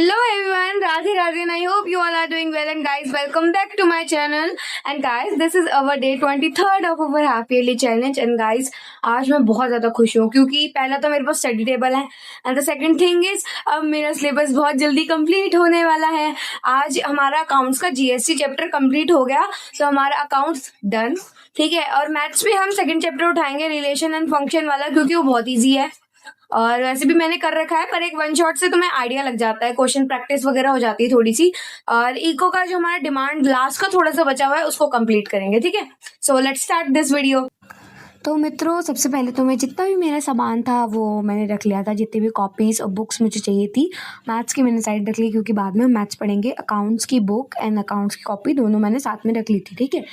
Hello everyone, Radhe Radhe, and I hope you all are doing well. And guys, welcome back to my channel. And guys, this is our day 23rd of our Happy Yearly Challenge. And guys, आज मैं बहुत ज़्यादा खुश हूँ क्योंकि पहला तो मेरे पास स्टडी टेबल है and the second thing is अब मेरा सिलेबस बहुत जल्दी कंप्लीट होने वाला है. आज हमारा अकाउंट्स का जीएसटी चैप्टर कंप्लीट हो गया, तो हमारा अकाउंट्स डन. ठीक है, और मैथ्स में हम सेकंड चैप्टर उठाएंगे रिलेशन एंड फंक्शन वाला, क्योंकि वो बहुत ईजी है और वैसे भी मैंने कर रखा है, पर एक वन शॉट से तुम्हें आइडिया लग जाता है, क्वेश्चन प्रैक्टिस वगैरह हो जाती है थोड़ी सी. और इको का जो हमारा डिमांड लास्ट का थोड़ा सा बचा हुआ है उसको कंप्लीट करेंगे. ठीक है, so let's start this video. तो मित्रों, सबसे पहले तो मैं जितना भी मेरा सामान था वो मैंने रख लिया था, जितनी भी कॉपीज़ और बुक्स मुझे चाहिए थी. मैथ्स की मैंने साइड रख ली क्योंकि बाद में हम मैथ्स पढ़ेंगे. अकाउंट्स की बुक एंड अकाउंट्स की कॉपी दोनों मैंने साथ में रख ली थी. ठीक है,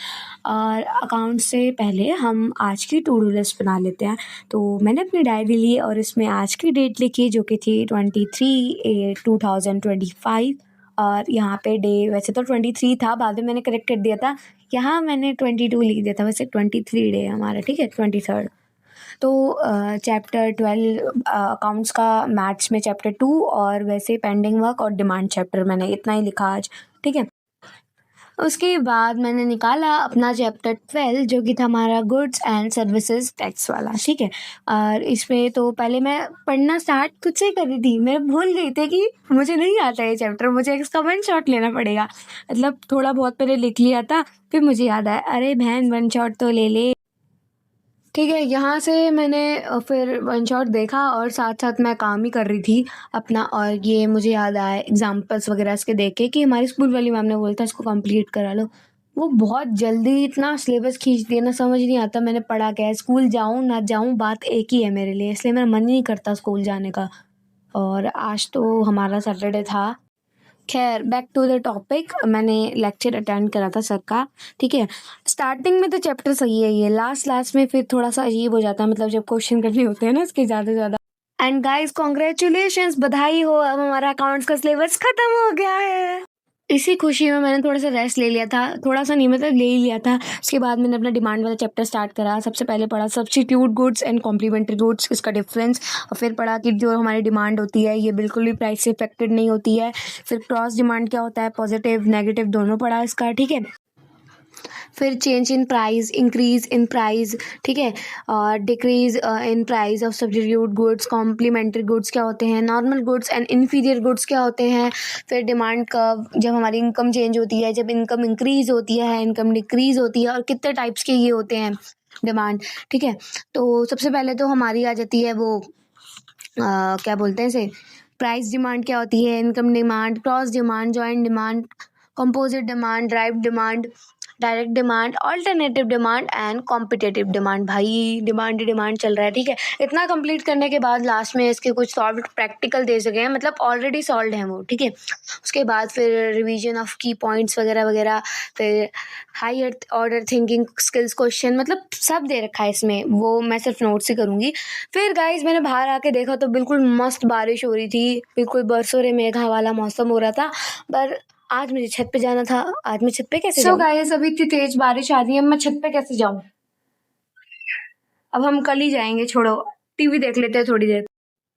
और अकाउंट्स से पहले हम आज की टू डू लिस्ट बना लेते हैं. तो मैंने अपनी डायरी ली और इसमें आज की डेट लिखी जो कि थी 23/8/2025. और यहाँ पे डे वैसे तो 23 था, बाद में मैंने करेक्ट कर दिया था. यहाँ मैंने 22 लिख दिया था, वैसे 23 डे हमारा. ठीक है, 23rd. तो चैप्टर 12 अकाउंट्स का, मैथ्स में चैप्टर 2 और वैसे पेंडिंग वर्क और डिमांड चैप्टर मैंने इतना ही लिखा आज. ठीक है, उसके बाद मैंने निकाला अपना चैप्टर 12 जो कि था हमारा गुड्स एंड सर्विसेज टैक्स वाला. ठीक है, और इसमें तो पहले मैं पढ़ना स्टार्ट खुद से कर रही थी. मैं भूल गई थी कि मुझे नहीं आता ये चैप्टर, मुझे इसका वन शॉट लेना पड़ेगा. मतलब थोड़ा बहुत पहले लिख लिया था, फिर मुझे याद आया अरे बहन वन शॉट तो ले ले. ठीक है, यहाँ से मैंने फिर वन शॉट देखा और साथ साथ मैं काम ही कर रही थी अपना. और ये मुझे याद आया एग्जाम्पल्स वगैरह इसके देख के कि हमारी स्कूल वाली मैम ने बोला था इसको कंप्लीट करा लो. वो बहुत जल्दी इतना सिलेबस खींचती है ना, समझ नहीं आता मैंने पढ़ा क्या है. स्कूल जाऊँ ना जाऊँ बात एक ही है मेरे लिए, इसलिए मेरा मन ही नहीं करता स्कूल जाने का. और आज तो हमारा सैटरडे था. खैर, बैक टू द टॉपिक. मैंने लेक्चर अटेंड करा था सर का. ठीक है, स्टार्टिंग में तो चैप्टर सही है, ये लास्ट में फिर थोड़ा सा अजीब हो जाता है, मतलब जब क्वेश्चन करने होते हैं ना इसके ज़्यादा. एंड गाइस, कॉन्ग्रेचुलेशंस, बधाई हो, अब हमारा अकाउंट्स का सिलेबस खत्म हो गया है. इसी खुशी में मैंने थोड़ा सा रेस्ट ले लिया था, थोड़ा सा नहीं मतलब ले ही लिया था. उसके बाद मैंने अपना डिमांड वाला चैप्टर स्टार्ट करा. सबसे पहले पढ़ा substitute goods and complementary goods, इसका डिफरेंस. और फिर पढ़ा कि जो हमारी डिमांड होती है ये बिल्कुल भी प्राइस से इफेक्टेड नहीं होती है. फिर क्रॉस डिमांड क्या होता है, पॉजिटिव नेगेटिव दोनों पढ़ा इसका. ठीक है, फिर change in price, increase in price. ठीक है, और decrease in price of substitute goods. Complementary goods क्या होते हैं, normal goods and inferior goods क्या होते हैं. फिर डिमांड कर्व, जब हमारी इनकम चेंज होती है, जब इनकम इंक्रीज होती है, इनकम डिक्रीज होती है, और कितने टाइप्स के ये होते हैं डिमांड. ठीक है, तो सबसे पहले तो हमारी आ जाती है वो क्या बोलते हैं इसे, प्राइस डिमांड क्या होती है, income demand, cross demand, joint demand, composite demand, drive demand, direct demand, alternative demand and competitive demand. भाई डिमांड चल रहा है. ठीक है, इतना कंप्लीट करने के बाद लास्ट में इसके कुछ सॉल्व प्रैक्टिकल दे सके हैं, मतलब ऑलरेडी सॉल्व हैं वो. ठीक है, उसके बाद फिर रिवीजन ऑफ की पॉइंट्स वगैरह वगैरह. फिर higher order thinking skills question, मतलब सब दे रखा है इसमें, वो मैं सिर्फ नोट्स ही करूँगी. फिर गाइज मैंने बाहर आके देखा तो बिल्कुल मस्त बारिश हो रही थी, बिल्कुल बरसों मेघा वाला मौसम हो रहा था. पर आज मुझे छत पे जाना था. आज मैं छत पे कैसे जाऊँ? गाइस, अभी इतनी तेज बारिश आ रही है, मैं छत पे कैसे जाऊँ? अब हम कल ही जाएंगे, छोड़ो, टीवी देख लेते हैं थोड़ी देर.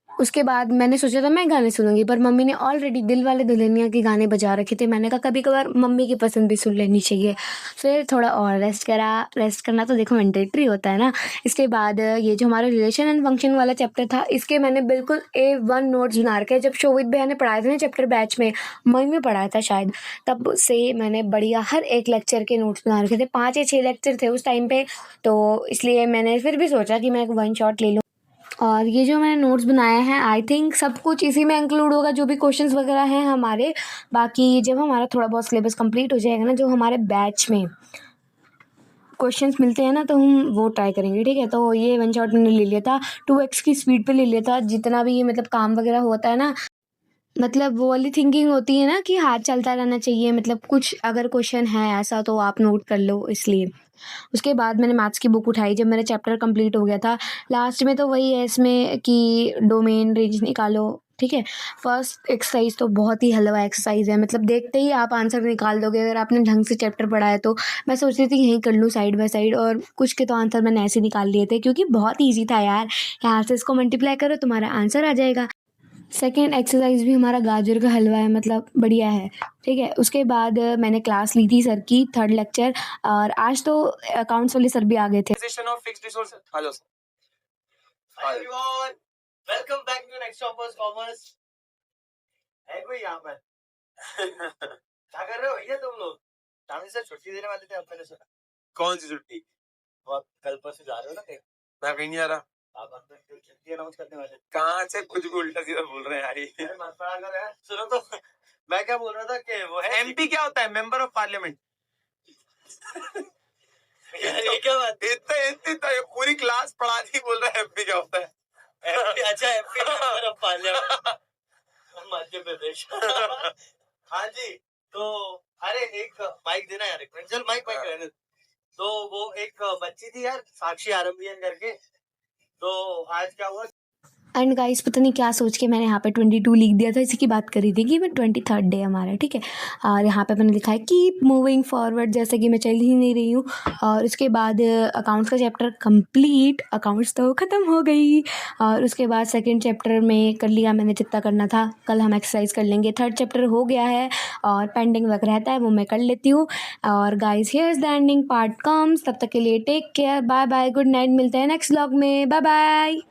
उसके बाद मैंने सोचा था मैं गाने सुनूंगी, पर मम्मी ने ऑलरेडी दिल वाले दुल्हनिया के गाने बजा रखे थे. मैंने कहा कभी कभार मम्मी की पसंद भी सुन लेनी चाहिए. फिर थोड़ा और रेस्ट करा. रेस्ट करना तो देखो मैंडेटरी होता है ना. इसके बाद ये जो हमारा रिलेशन एंड फंक्शन वाला चैप्टर था, इसके मैंने बिल्कुल A1 नोट्स बना रखे. जब शोभित भैया ने पढ़ाए थे ना चैप्टर बैच में, मई में पढ़ाया था शायद, तब से मैंने बढ़िया हर एक लेक्चर के नोट्स बना रखे थे. 5 या 6 लेक्चर थे उस टाइम पे, तो इसलिए मैंने फिर भी सोचा कि मैं एक वन शॉट ले लूँ. और ये जो मैंने नोट्स बनाए हैं, आई थिंक सब कुछ इसी में इंक्लूड होगा, जो भी क्वेश्चंस वगैरह हैं हमारे. बाकी जब हमारा थोड़ा बहुत सिलेबस कंप्लीट हो जाएगा ना, जो हमारे बैच में क्वेश्चंस मिलते हैं ना, तो हम वो ट्राई करेंगे. ठीक है, तो ये वन शॉट मैंने ले लिया था, 2x की स्पीड पे ले लिया था. जितना भी मतलब काम वगैरह होता है ना, मतलब वो वाली थिंकिंग होती है ना कि हाथ चलता रहना चाहिए, मतलब कुछ अगर क्वेश्चन है ऐसा तो आप नोट कर लो, इसलिए. उसके बाद मैंने मैथ्स की बुक उठाई जब मेरा चैप्टर कंप्लीट हो गया था. लास्ट में तो वही है इसमें कि डोमेन रेंज निकालो. ठीक है, फर्स्ट एक्सरसाइज तो बहुत ही हलवा एक्सरसाइज है, मतलब देखते ही आप आंसर निकाल दोगे अगर आपने ढंग से चैप्टर पढ़ा है तो. मैं सोच रही थी यहीं कर लूँ साइड बाय साइड, और कुछ के तो आंसर मैंने ऐसे निकाल लिए थे क्योंकि बहुत ईजी था यार. यहाँ से इसको मल्टीप्लाई करो, तुम्हारा आंसर आ जाएगा. सेकंड एक्सरसाइज भी हमारा गाजर का हलवा है, मतलब बढ़िया है, ठीक है। उसके बाद मैंने क्लास ली थी सर की, थर्ड लेक्चर, और आज तो अकाउंट्स वाले सर भी आ गए थे। Of fixed resources. Hello sir. Hi everyone, welcome back to next toppers commerce. है कोई यहाँ पर? क्या कर रहे हो भैया तुम लोग? शामी से छुट्टी देने वाले थे अपने से। कौन सी छुट्टी? वो आप कल परसों जा रहे हो ना कहीं? मैं कहीं नहीं जा रहा। आप अपने छुट्टी अनाउंस करने वाले। कहाँ से कुछ भी उल्टा सीधा बोल रहे हैं यार ये। मत पड़ा कर यार। सुनो तो, मैं क्या बोल रहा था कि वो है एमपी क्या होता है? Member of parliament. ये क्या बात? इतने पूरी क्लास पढ़ा दी, बोल रहा है एमपी क्या होता है? एमपी, अच्छा MP member of parliament Madhya Pradesh. हाँ जी, तो अरे एक माइक देना यार, चल माइक रहने। तो वो एक बच्ची थी यार, साक्षी आरंभियन करके, तो आज क्या हुआ। एंड गाइस पता नहीं क्या सोच के मैंने यहाँ पे 22 लिख दिया था, इसी की बात करी थी कि मैं 23rd डे हमारा, ठीक है। और यहाँ पे मैंने लिखा है कीप मूविंग फॉरवर्ड, जैसे कि मैं चल ही नहीं रही हूँ। और उसके बाद अकाउंट्स का चैप्टर कंप्लीट, अकाउंट्स तो ख़त्म हो गई। और उसके बाद सेकंड चैप्टर में कर लिया मैंने जितना करना था, कल हम एक्सरसाइज कर लेंगे। थर्ड चैप्टर हो गया है और पेंडिंग वर्क रहता है, वो मैं कर लेती हूँ। और guys here is the ending part comes, तब तक के लिए take care, bye bye, good night, मिलते हैं नेक्स्ट व्लॉग में, बाय बाय।